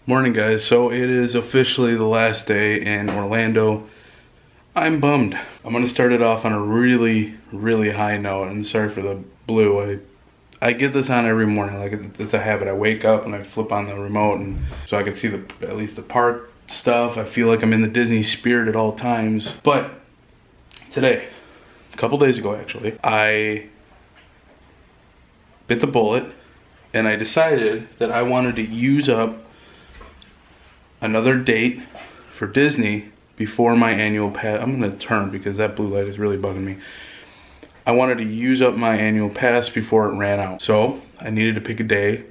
Morning guys, so it is officially the last day in Orlando. I'm bummed. I'm gonna start it off on a really high note, and sorry for the blue. I get this on every morning, like it's a habit. I wake up and I flip on the remote and so I can see at least the park stuff. I feel like I'm in the Disney spirit at all times. But today, a couple days ago actually, I bit the bullet and I decided that I wanted to use up another date for Disney before my annual pass. I'm gonna turn because that blue light is really bugging me. I wanted to use up my annual pass before it ran out. So I needed to pick a day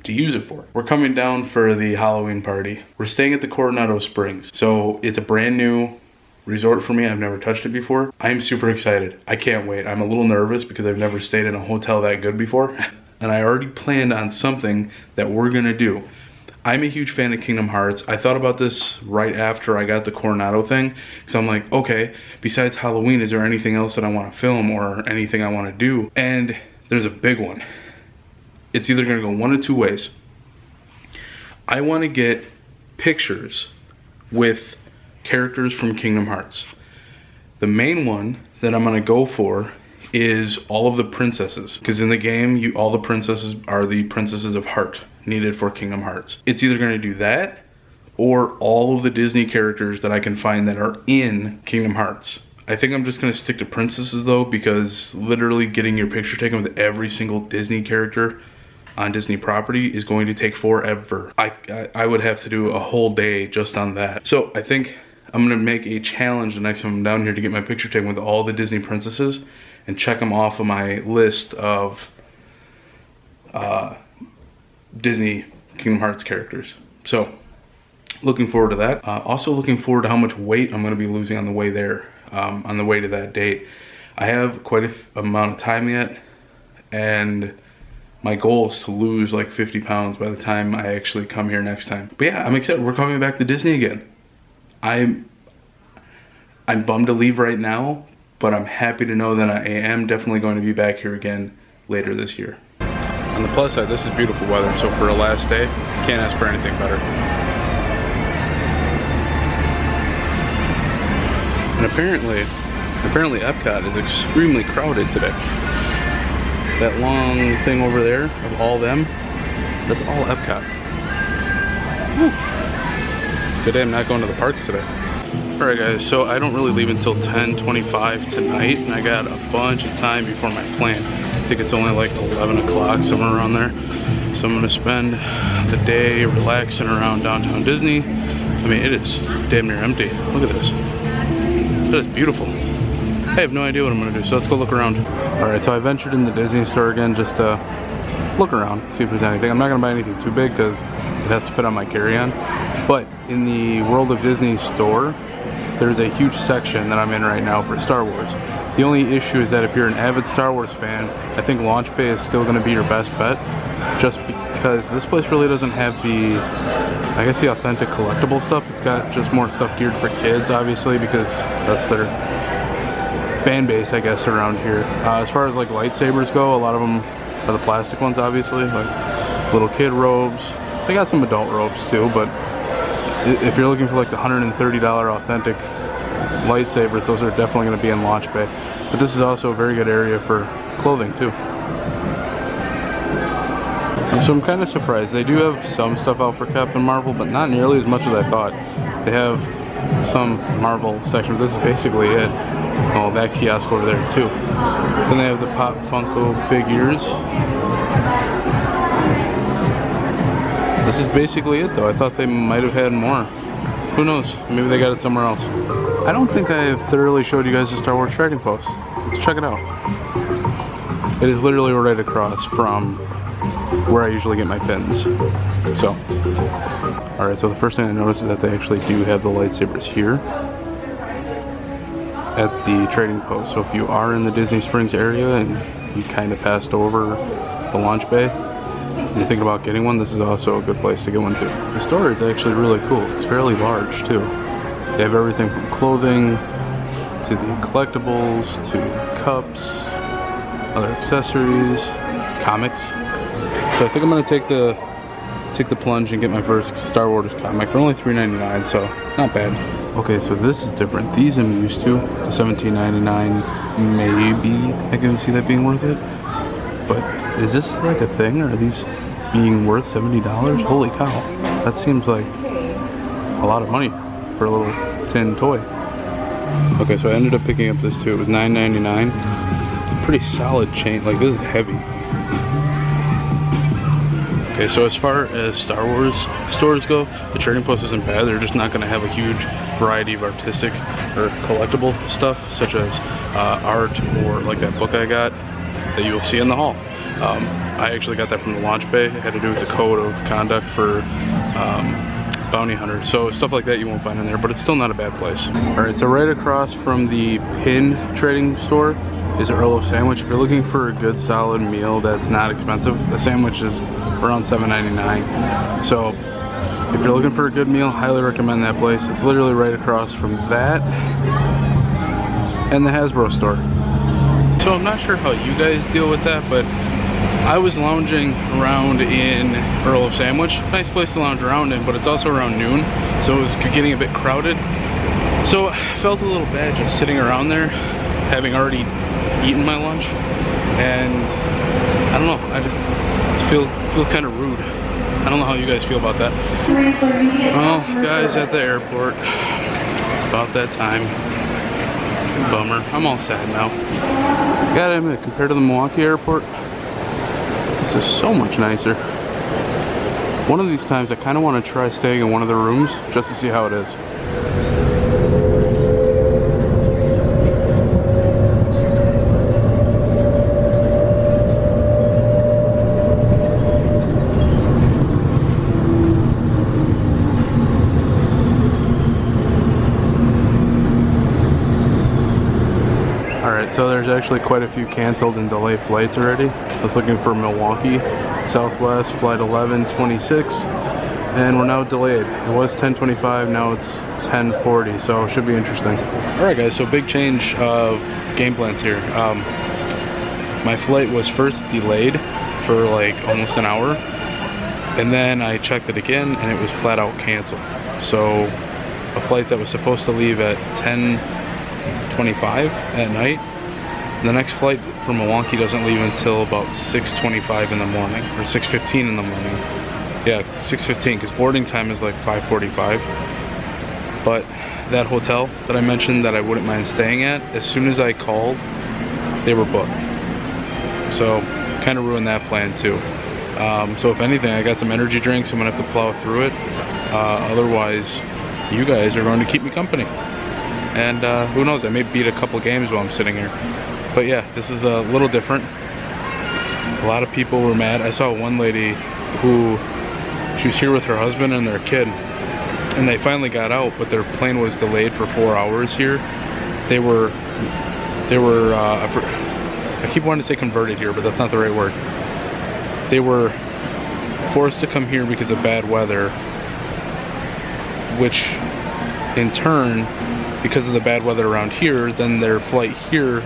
to use it for. We're coming down for the Halloween party. We're staying at the Coronado Springs. So it's a brand new resort for me. I've never touched it before. I'm super excited. I can't wait. I'm a little nervous because I've never stayed in a hotel that good before. And I already planned on something that we're gonna do. I'm a huge fan of Kingdom Hearts. I thought about this right after I got the Coronado thing. So I'm like, okay, besides Halloween, is there anything else that I want to film or anything I want to do? And there's a big one. It's either going to go one of two ways. I want to get pictures with characters from Kingdom Hearts. The main one that I'm going to go for is all of the princesses. Because in the game, all the princesses are the princesses of heart needed for Kingdom Hearts. It's either going to do that or all of the Disney characters that I can find that are in Kingdom Hearts. I think I'm just going to stick to princesses though, because literally getting your picture taken with every single Disney character on Disney property is going to take forever. I would have to do a whole day just on that. So I think I'm going to make a challenge the next time I'm down here to get my picture taken with all the Disney princesses and check them off of my list of Disney Kingdom Hearts characters. So looking forward to that. Also looking forward to how much weight I'm going to be losing on the way there, on the way to that date. I have quite a amount of time yet, and my goal is to lose like 50 pounds by the time I actually come here next time. But yeah, I'm excited. We're coming back to Disney again. I'm bummed to leave right now, but I'm happy to know that I am definitely going to be back here again later this year. On the plus side, this is beautiful weather, so for a last day, can't ask for anything better. And apparently Epcot is extremely crowded today. That long thing over there of all them, that's all Epcot. Whew. Good day I'm not going to the parks today. Alright guys, so I don't really leave until 10:25 tonight, and I got a bunch of time before my plan. I think it's only like 11 o'clock, somewhere around there. So I'm gonna spend the day relaxing around downtown Disney. I mean, it is damn near empty. Look at this. That is beautiful. I have no idea what I'm gonna do, so let's go look around. Alright, so I ventured in the Disney store again just to look around, see if there's anything. I'm not gonna buy anything too big because it has to fit on my carry-on. But in the World of Disney store, there's a huge section that I'm in right now for Star Wars. The only issue is that if you're an avid Star Wars fan, I think Launch Bay is still going to be your best bet, just because this place really doesn't have the, I guess, the authentic collectible stuff. It's got just more stuff geared for kids, obviously, because that's their fan base, I guess, around here. As far as like lightsabers go, a lot of them are the plastic ones, obviously, like little kid robes. They got some adult robes too, but if you're looking for like the $130 authentic lightsabers, those are definitely going to be in Launch Bay. But this is also a very good area for clothing too. So I'm kind of surprised. They do have some stuff out for Captain Marvel, but not nearly as much as I thought. They have some Marvel section. This is basically it. Oh, that kiosk over there too. Then they have the Pop Funko figures. This is basically it though. I thought they might have had more. Who knows? Maybe they got it somewhere else. I don't think I have thoroughly showed you guys the Star Wars Trading Post. Let's check it out. It is literally right across from where I usually get my pins. So, alright, so the first thing I noticed is that they actually do have the lightsabers here at the Trading Post. So if you are in the Disney Springs area and you kind of passed over the Launch Bay, and you're thinking about getting one, this is also a good place to go into. The store is actually really cool. It's fairly large too. They have everything from clothing to the collectibles to cups, other accessories, comics. So I think I'm going to take the take the plunge and get my first Star Wars comic for only $3.99, so not bad. Okay, so this is different. These I'm used to. The $17.99, maybe I can see that being worth it. But is this like a thing? Or are these being worth $70? Holy cow. That seems like a lot of money for a little tin toy. Okay, so I ended up picking up this too. It was $9.99. Pretty solid chain. Like, this is heavy. Okay, so as far as Star Wars stores go, the Trading Post isn't bad. They're just not going to have a huge variety of artistic or collectible stuff, such as art or like that book I got that you'll see in the hall. I actually got that from the launch bay. It had to do with the code of conduct for bounty hunters. So stuff like that you won't find in there, but it's still not a bad place. Alright, so right across from the Pin trading store is Earl of Sandwich. If you're looking for a good solid meal that's not expensive, the sandwich is around $7.99. So if you're looking for a good meal, highly recommend that place. It's literally right across from that and the Hasbro store. So I'm not sure how you guys deal with that, but I was lounging around in Earl of Sandwich. Nice place to lounge around in, but it's also around noon, so it was getting a bit crowded. So I felt a little bad just sitting around there, having already eaten my lunch, and I don't know, I just feel kind of rude. I don't know how you guys feel about that. Well, guys, at the airport, it's about that time. Bummer. I'm all sad now. Gotta admit, compared to the Milwaukee airport, this is so much nicer. One of these times I kind of want to try staying in one of the rooms just to see how it is. So there's actually quite a few canceled and delayed flights already. I was looking for Milwaukee, Southwest, flight 1126, and we're now delayed. It was 10:25, now it's 10:40, so it should be interesting. Alright guys, so big change of game plans here. My flight was first delayed for like almost an hour, and then I checked it again and it was flat out canceled. So a flight that was supposed to leave at 10:25 at night, the next flight from Milwaukee doesn't leave until about 6:25 in the morning, or 6:15 in the morning. Yeah, 6:15, because boarding time is like 5:45. But that hotel that I mentioned that I wouldn't mind staying at, as soon as I called, they were booked. So kind of ruined that plan too. So if anything, I got some energy drinks. I'm gonna have to plow through it. Otherwise, you guys are going to keep me company. And who knows, I may beat a couple games while I'm sitting here. But yeah, this is a little different. A lot of people were mad. I saw one lady who, she was here with her husband and their kid, and they finally got out, but their plane was delayed for 4 hours here. They were I keep wanting to say converted here, but that's not the right word. They were forced to come here because of bad weather, which in turn, because of the bad weather around here, then their flight here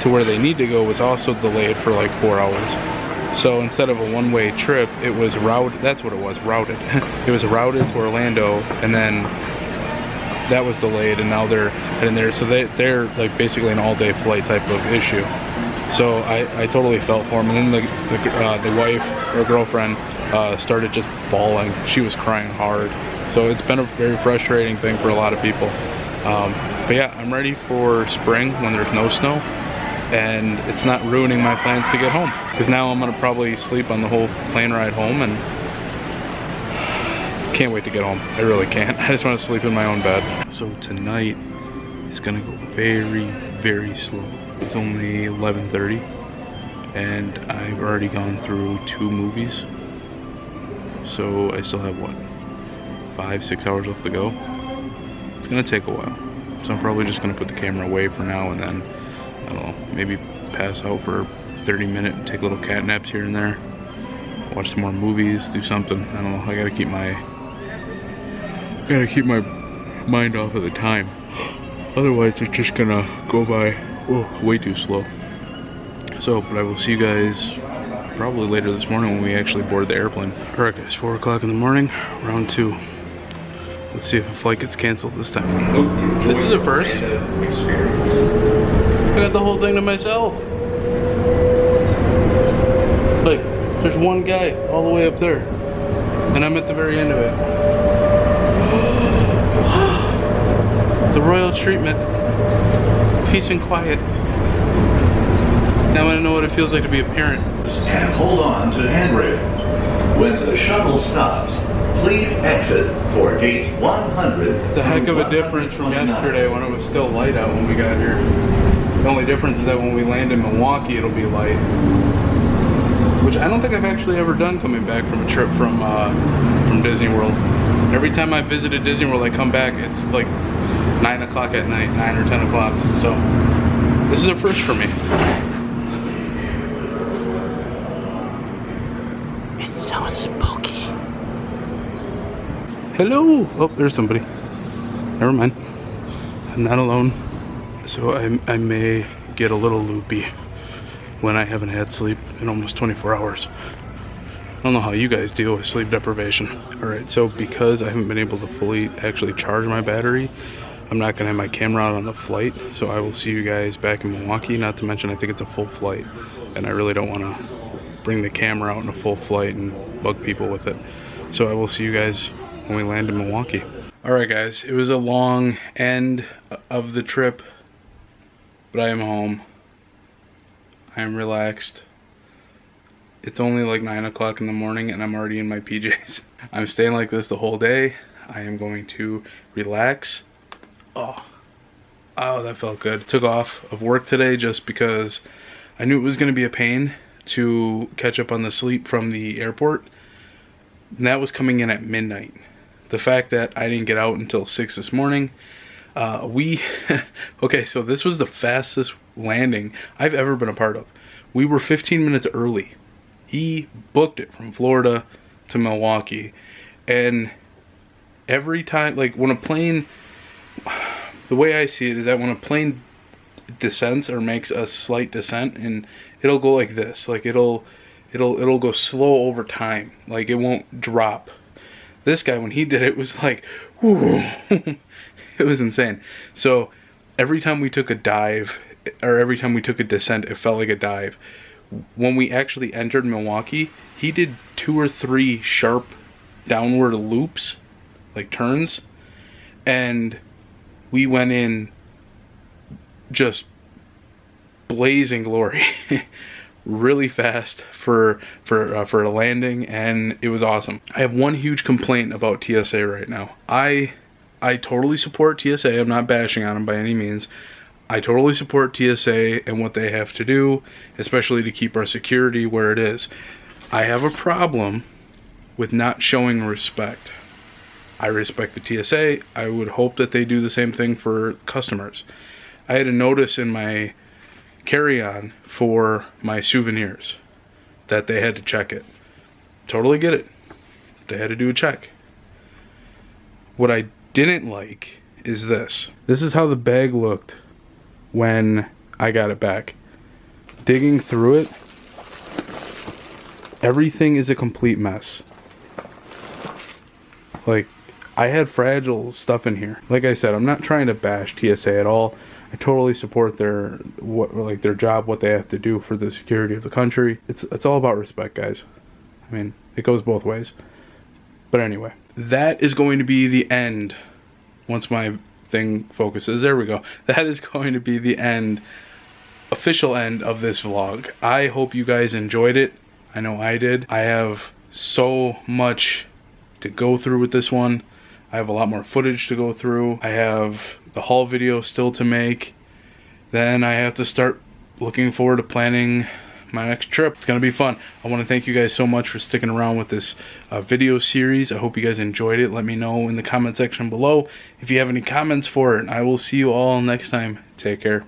to where they need to go was also delayed for like 4 hours. So instead of a one-way trip, it was routed. That's what it was, routed. It was routed to Orlando, and then that was delayed, and now they're heading there. So they're like basically an all-day flight type of issue. So I totally felt for them. And then the wife or girlfriend started just bawling. She was crying hard. So it's been a very frustrating thing for a lot of people. But yeah, I'm ready for spring when there's no snow, and it's not ruining my plans to get home, because now I'm gonna probably sleep on the whole plane ride home, and can't wait to get home. I really can't. I just want to sleep in my own bed. So tonight is gonna go very, very slow. It's only 11:30, and I've already gone through 2 movies, so I still have what, 5-6 hours left to go. It's gonna take a while, so I'm probably just gonna put the camera away for now, and then I don't know, maybe pass out for 30 minutes and take little cat naps here and there, watch some more movies, do something. I don't know, I gotta keep my mind off of the time, otherwise it's just gonna go by way too slow. So, but I will see you guys probably later this morning when we actually board the airplane. Alright guys, 4 o'clock in the morning, round 2. Let's see if a flight gets canceled this time. Nope. This is a first. I got the whole thing to myself. Like, there's one guy all the way up there. And I'm at the very end of it. The royal treatment. Peace and quiet. Now I know what it feels like to be a parent. And hold on to handrails. When the shuttle stops, please exit for gate 100. It's a heck of a difference from yesterday when it was still light out when we got here. The only difference is that when we land in Milwaukee, it'll be light. Which I don't think I've actually ever done coming back from a trip from Disney World. Every time I visited Disney World, I come back, it's like 9 o'clock at night, 9 or 10 o'clock. So this is a first for me. It's so spooky. Hello. Oh, there's somebody. Never mind. I'm not alone. So I may get a little loopy when I haven't had sleep in almost 24 hours. I don't know how you guys deal with sleep deprivation. Alright, so because I haven't been able to fully actually charge my battery, I'm not gonna have my camera out on the flight, so I will see you guys back in Milwaukee. Not to mention I think it's a full flight, and I really don't wanna bring the camera out in a full flight and bug people with it. So I will see you guys when we land in Milwaukee. Alright guys, it was a long end of the trip, but I am home. I am relaxed. It's only like 9 o'clock in the morning and I'm already in my PJs. I'm staying like this the whole day. I am going to relax. Oh, that felt good. Took off of work today just because I knew it was going to be a pain to catch up on the sleep from the airport. And that was coming in at midnight. The fact that I didn't get out until 6 this morning. Okay, so this was the fastest landing I've ever been a part of. We were 15 minutes early. He booked it from Florida to Milwaukee. And every time, like when a plane, the way I see it is that when a plane descends or makes a slight descent, and it'll go like this, like it'll go slow over time, like it won't drop. This guy, when he did it, was like, whoo. It was insane. So every time we took a dive, or every time we took a descent, it felt like a dive. When we actually entered Milwaukee, he did 2 or 3 sharp downward loops, like turns, and we went in just blazing glory. Really fast for a landing, and it was awesome. I have one huge complaint about TSA right now. I totally support TSA. I'm not bashing on them by any means. I totally support TSA and what they have to do, especially to keep our security where it is. I have a problem with not showing respect. I respect the TSA. I would hope that they do the same thing for customers. I had a notice in my carry-on for my souvenirs that they had to check it. Totally get it. They had to do a check. What I didn't like is this. This is how the bag looked when I got it back. Digging through it, everything is a complete mess. Like, I had fragile stuff in here. Like I said, I'm not trying to bash TSA at all. I totally support their job, what they have to do for the security of the country. It's all about respect, guys. I mean, it goes both ways. But anyway, that is going to be the end. Once my thing focuses, there we go. That is going to be the end, official end of this vlog. I hope you guys enjoyed it. I know I did. I have so much to go through with this one. I have a lot more footage to go through. I have the haul video still to make. Then I have to start looking forward to planning my next trip. It's gonna be fun. I want to thank you guys so much for sticking around with this video series. I hope you guys enjoyed it. Let me know in the comment section below if you have any comments for it. I will see you all next time. Take care.